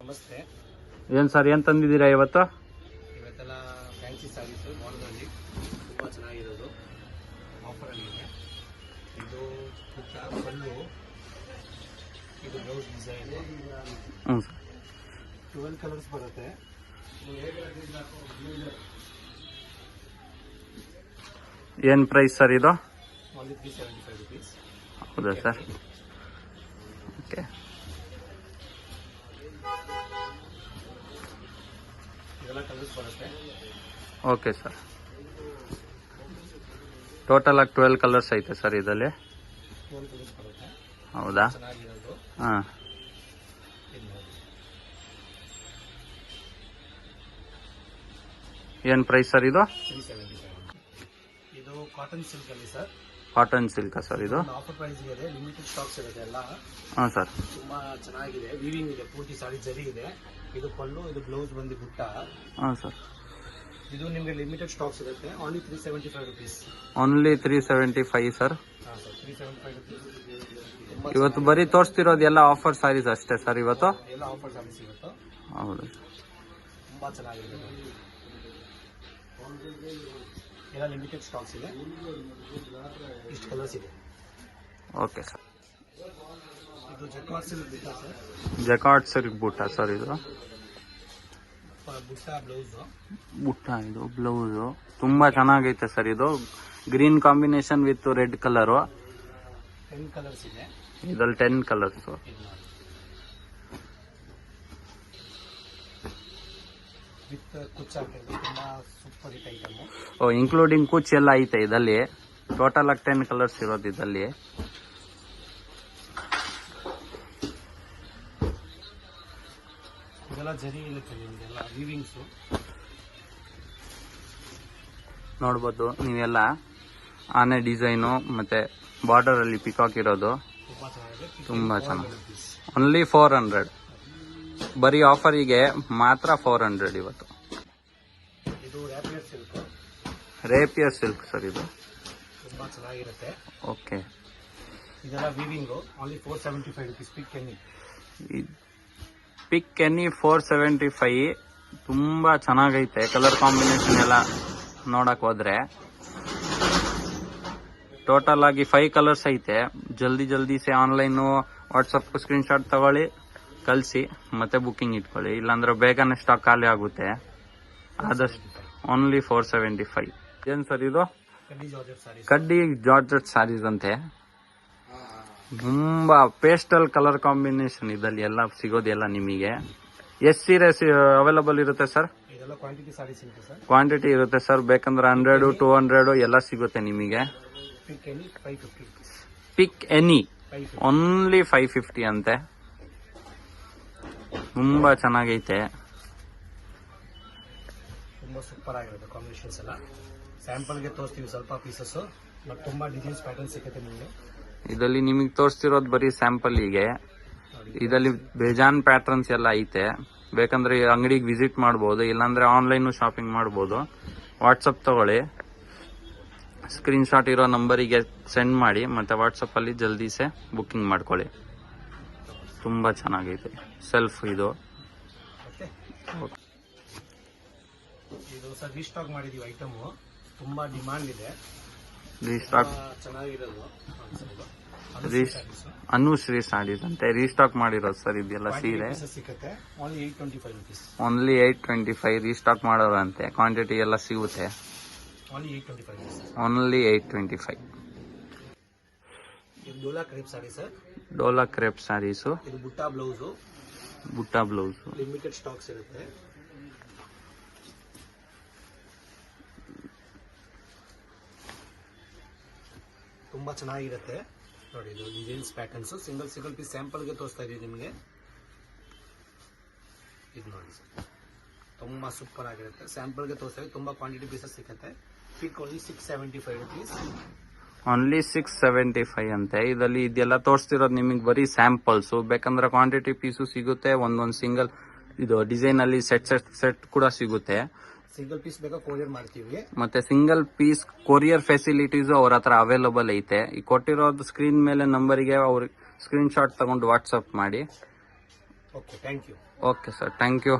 ನಮಸ್ತೆ. ಏನು ಸರ್, ಏನು ತಂದಿದ್ದೀರಾ ಇವತ್ತು? ಇವತ್ತೆಲ್ಲ ಫ್ಯಾನ್ಸಿ ಸ್ಯಾರೀಸ್ ಮಾಲ್ನಲ್ಲಿ ತುಂಬ ಚೆನ್ನಾಗಿರೋದು ಆಫರಲ್ಲಿದೆ. ಇದು ಫುಲ್ಲು ಇದು ಬ್ಲೌಸ್ ಡಿಸೈನ್. ಹ್ಞೂ ಸರ್. 12 ಕಲರ್ಸ್ ಬರುತ್ತೆ. ಏನು ಪ್ರೈಸ್ ಸರ್ ಇದು? Only 375 rupees. ಹೌದಾ ಸರ್? ಓಕೆ. ಇದೆಲ್ಲ ಕಲರ್ಸ್ ಬರುತ್ತೆ. Okay sir. ಟೋಟಲ್ ಆಗಿ 12 ಕಲರ್ಸ್ ಐತೆ ಸರ್ ಇದರಲ್ಲಿ? 12 ಕಲರ್ಸ್ ಬರುತ್ತೆ. ಹೌದಾ? ಚೆನ್ನಾಗಿರೋದು. ಹಾಂ. ಏನು ಪ್ರೈಸ್ ಸರ್ ಇದು? 375. ಇದು ಕಾಟನ್ ಸಿಲ್ಕ್ ಅಲ್ಲಿ ಸರ್. ಕಾಟನ್ ಸಿಲ್ಕಾ ಸರ್ ಇದು? ಆಫರ್ ಪ್ರೈಸ್ ಇದೆ, ಲಿಮಿಟೆಡ್ ಸ್ಟಾಕ್ಸ್ ಇರುತ್ತೆ ಎಲ್ಲ. ಹಾಂ ಸರ್. ತುಂಬಾ ಚೆನ್ನಾಗಿದೆ, ವೀವಿಂಗ್ ಇದೆ, ಪೂರ್ತಿ ಸಾರಿ ಜರಿ ಇದೆ. ಇದು ಪಲ್ಲು, ಇದು ಬ್ಲೌಸ್ ಬಂದು ಬುಟ್ಟ. ಹಾಂ ಸರ್. ಇದು ನಿಮಗೆ ಲಿಮಿಟೆಡ್ ಸ್ಟಾಕ್ಸ್ ಇರುತ್ತೆ. Only 375 rupees. Only 375 sir. ಹಾಂ ಸರ್, 375 rupees. ಇವತ್ತು ಬರೀ ತೋರಿಸ್ತಿರೋದು ಎಲ್ಲ ಆಫರ್ ಸ್ಯಾರೀಸ್ ಅಷ್ಟೇ ಸರ್ ಇವತ್ತು? ಎಲ್ಲ ಆಫರ್ ಸಾರೀಸ್ ಇವತ್ತು. ಹೌದು. ತುಂಬಾ ಚೆನ್ನಾಗಿದೆ, ಎಲ್ಲ ಲಿಮಿಟೆಡ್ ಸ್ಟಾಕ್ಸ್ ಇದೆ. ಇಷ್ಟು ಕಲರ್ಸ್ ಇದೆ. Okay sir. ಇದು ಜಕಾರ್ಡ್ ಸಿಲ್ಕ್ ಬುಟ್ಟ ಸರ್. ಜಕಾರ್ಡ್ ಸಿಲ್ಕ್ ಬುಟ್ಟ ಸರ್ ಇದು? ಬುಟ್ಟ ಬ್ಲೌಸು. ಬುಟ್ಟ ಇದು ಬ್ಲೌಸು ತುಂಬ ಚೆನ್ನಾಗೈತೆ ಸರ್ ಇದು. Green combination with red colour. 10 colours ಇದೆ ಇದ್ರಲ್ಲಿ. 10 ಕಲರ್ಸು. ವಿತ್ ಕುಚ್ಚಾಕೆ ತುಂಬಾ ಸೂಪರ್ ಹಿಟ್ ಐಟಮ್. ಓ, ಇನ್ಕ್ಲೂಡಿಂಗ್ ಕುಚ್ ಎಲ್ಲ ಐತೆ ಇದರಲ್ಲಿ. ಟೋಟಲ್ ಆಗಿ 10 ಕಲರ್ಸ್ ಇರೋದು ಇದರಲ್ಲಿ. ಇದೆಲ್ಲ ಜರಿ ಇರುತ್ತೆ ನಿಮಗೆಲ್ಲ ವೀವಿಂಗ್ಸು ನೋಡ್ಬೋದು ನೀವೆಲ್ಲ. ಆನೆ ಡಿಸೈನು ಮತ್ತೆ ಬಾರ್ಡರ್ ಅಲ್ಲಿ ಪಿಕಾಕ್ ಇರೋದು ತುಂಬಾ ಚೆನ್ನಾಗಿದೆ. ತುಂಬಾ ಚೆನ್ನಾಗಿ. ಓನ್ಲಿ 400. ಬರೀ ಆಫರಿಗೆ ಮಾತ್ರ 400 ಇವತ್ತು. ಇದು ರ್ಯಾಪಿಯರ್ ಸಿಲ್ಕ್. ರೇಪಿಯರ್ ಸಿಲ್ಕ್ ಸರ್ ಇದು? ತುಂಬಾ ಚೆನ್ನಾಗಿರುತ್ತೆ. ಓಕೆ. ಇದೆಲ್ಲ ವೀವಿಂಗು. Only 475 rupees. ಪಿಕ್ ಎನಿ 475. ತುಂಬಾ ಚೆನ್ನಾಗೈತೆ. ಕಲರ್ ಕಾಂಬಿನೇಷನ್ ಎಲ್ಲ ನೋಡಕ್ ಹೋದ್ರೆ ಟೋಟಲ್ ಆಗಿ 5 ಕಲರ್ಸ್ ಐತೆ. ಜಲ್ದಿ ಸೇ ಆನ್ಲೈನು ವಾಟ್ಸಪ್ ಸ್ಕ್ರೀನ್ ಶಾಟ್ ತಗೊಳ್ಳಿ, ಕಳಿಸಿ, ಮತ್ತೆ ಬುಕ್ಕಿಂಗ್ ಇಟ್ಕೊಳ್ಳಿ. ಇಲ್ಲಾಂದ್ರೆ ಬೇಗನೆ ಸ್ಟಾಕ್ ಖಾಲಿ ಆಗುತ್ತೆ. ಆದಷ್ಟು ಓನ್ಲಿ 475. ಏನ್ ಸರ್ ಇದು? ಕಡ್ಡಿ ಜಾರ್ಜೆಟ್ ಸ್ಯಾರೀಸ್ ಅಂತೆ. ತುಂಬಾ ಪೇಸ್ಟಲ್ ಕಲರ್ ಕಾಂಬಿನೇಷನ್ ಇದಲ್ಲಿ ಎಲ್ಲ ಸಿಗೋದೆಲ್ಲ ನಿಮಗೆ. ಎಷ್ಟು ಸೀರೆ ಅವೈಲಬಲ್ ಇರುತ್ತೆ ಸರ್? ಇದೆಲ್ಲ ಕ್ವಾಂಟಿಟಿ ಸಾರೀಸ್ ಇರುತ್ತೆ ಸರ್. ಕ್ವಾಂಟಿಟಿ ಇರುತ್ತೆ ಸರ್. ಬೇಕಂದ್ರೆ 100, 200 ಎಲ್ಲ ಸಿಗುತ್ತೆ ನಿಮಗೆ. ಪಿಕ್ ಎನಿ 550 rupees. ಪಿಕ್ ಎನಿ 550. ಓನ್ಲಿ 550 ಅಂತೆ. ತುಂಬಾ ಚೆನ್ನಾಗೈತೆ. ತುಂಬಾ ಸೂಪರ್ ಆಗಿರುತ್ತೆ ಕಾಂಬಿನೇಷನ್ಸ್ ಎಲ್ಲ. ಸ್ಯಾಂಪಲ್ಗೆ ತೋರಿಸ್ತೀವಿ ಸ್ವಲ್ಪ ಪೀಸಸ್. ಬಟ್ ತುಂಬಾ ಡಿಸೈನ್ಸ್ ಪ್ಯಾಟರ್ನ್ ಸಿಗುತ್ತೆ ನಿಮಗೆ. ಇದರಲ್ಲಿ ನಿಮಗೆ ತೋರಿಸ್ತಿರೋದು ಬರೀ ಸ್ಯಾಂಪಲ್ಗೆ. ಇದರಲ್ಲಿ ಬೇಜಾನ್ ಪ್ಯಾಟರ್ನ್ಸ್ ಎಲ್ಲ ಐತೆ. ಬೇಕಂದ್ರೆ ಅಂಗಡಿಗೆ ವಿಸಿಟ್ ಮಾಡ್ಬೋದು, ಇಲ್ಲಾಂದ್ರೆ ಆನ್ಲೈನ್ ಶಾಪಿಂಗ್ ಮಾಡ್ಬೋದು. ವಾಟ್ಸಪ್ ತಗೊಳ್ಳಿ, ಸ್ಕ್ರೀನ್ ಶಾಟ್ ಇರೋ ನಂಬರಿಗೆ ಸೆಂಡ್ ಮಾಡಿ, ಮತ್ತೆ ವಾಟ್ಸಪ್ ಅಲ್ಲಿ ಜಲ್ದಿಸೆ ಬುಕ್ಕಿಂಗ್ ಮಾಡ್ಕೊಳ್ಳಿ. ತುಂಬಾ ಚೆನ್ನಾಗೈತೆ. ಸೆಲ್ಫ್ ಇದು. ಇದು ಸರ್ ರೀಸ್ಟಾಕ್ ಮಾಡಿದೀವಿ ಐಟಮು. ತುಂಬಾ ಡಿಮಾಂಡ್ ಇದೆ. ರೀಸ್ಟಾಕ್ ಚೆನ್ನಾಗಿರೋದು. ಅನುಶ್ರೀ ಸ್ಯಾರೀಸ್ ಅಂತೆ ರೀಸ್ಟಾಕ್ ಮಾಡಿರೋದು ಸರ್ ಇದೆಲ್ಲ ಸೀರೆ. ಸಿಗುತ್ತೆ. Only 825 rupees. ಓನ್ಲಿ 825 ರೀಸ್ಟಾಕ್ ಮಾಡೋರಂತೆ. ಕ್ವಾಂಟಿಟಿ ಎಲ್ಲ ಸಿಗುತ್ತೆ. Only 825 rupees. ಓನ್ಲಿ 825. ಇದು ಡೋಲಾ ಕ್ರೇಪ್ ಸಾರಿ ಸರ್. ಡೋಲಾ ಕ್ರೇಪ್ ಸ್ಯಾರೀಸು. ಇದು ಬುಟ್ಟ ಬ್ಲೌಸು. ಬುಟ್ಟ ಬ್ಲೌಸ್. ಲಿಮಿಟೆಡ್ ಸ್ಟಾಕ್ಸ್ ಇರುತ್ತೆ. ತುಂಬಾ ಚೆನ್ನಾಗಿರುತ್ತೆ ನೋಡಿ. ಇದು ಡಿಸೈನ್ಸ್ ಪ್ಯಾಟರ್ನ್ಸ್ ಸಿಂಗಲ್ ಪೀಸ್ ಸ್ಯಾಂಪಲ್ಗೆ ತೋರಿಸ್ತಾ ಇದೀವಿ ನಿಮಗೆ. ಇದು ನೋಡಿ ಸರ್, ತುಂಬಾ ಸೂಪರ್ ಆಗಿರುತ್ತೆ. ಸ್ಯಾಂಪಲ್ಗೆ ತೋರಿಸ್ತಾ ಇದೀವಿ. ತುಂಬಾ ಕ್ವಾಂಟಿಟಿ ಪೀಸಸ್ ಸಿಗುತ್ತೆ. ಪಿಕ್ ಓನ್ಲಿ 675 rupees. ಓನ್ಲಿ 675 ಅಂತೆ. ಇದರಲ್ಲಿ ಇದೆಲ್ಲ ತೋರಿಸ್ತಿರೋದು ನಿಮಗೆ ಬರೀ ಸ್ಯಾಂಪಲ್ಸ್. ಬೇಕಂದ್ರೆ ಕ್ವಾಂಟಿಟಿ ಪೀಸು ಸಿಗುತ್ತೆ. ಒಂದೊಂದು ಸಿಂಗಲ್ ಇದು ಡಿಸೈನ್ ಅಲ್ಲಿ ಸೆಟ್ ಕೂಡ ಸಿಗುತ್ತೆ. ಸಿಂಗಲ್ ಪೀಸ್ ಬೇಕಾ ಕೊರಿಯರ್ ಮಾಡ್ತೀವಿ. ಮತ್ತೆ ಸಿಂಗಲ್ ಪೀಸ್ ಕೊರಿಯರ್ ಫೆಸಿಲಿಟೀಸ್ ಅವ್ರ ಹತ್ರ ಅವೈಲಬಲ್ ಐತೆ. ಈ ಕೊಟ್ಟಿರೋದು ಸ್ಕ್ರೀನ್ ಮೇಲೆ ನಂಬರಿಗೆ ಅವ್ರ ಸ್ಕ್ರೀನ್ ಶಾಟ್ ತಗೊಂಡು ವಾಟ್ಸಪ್ ಮಾಡಿ. Okay thank you. Okay sir, thank you.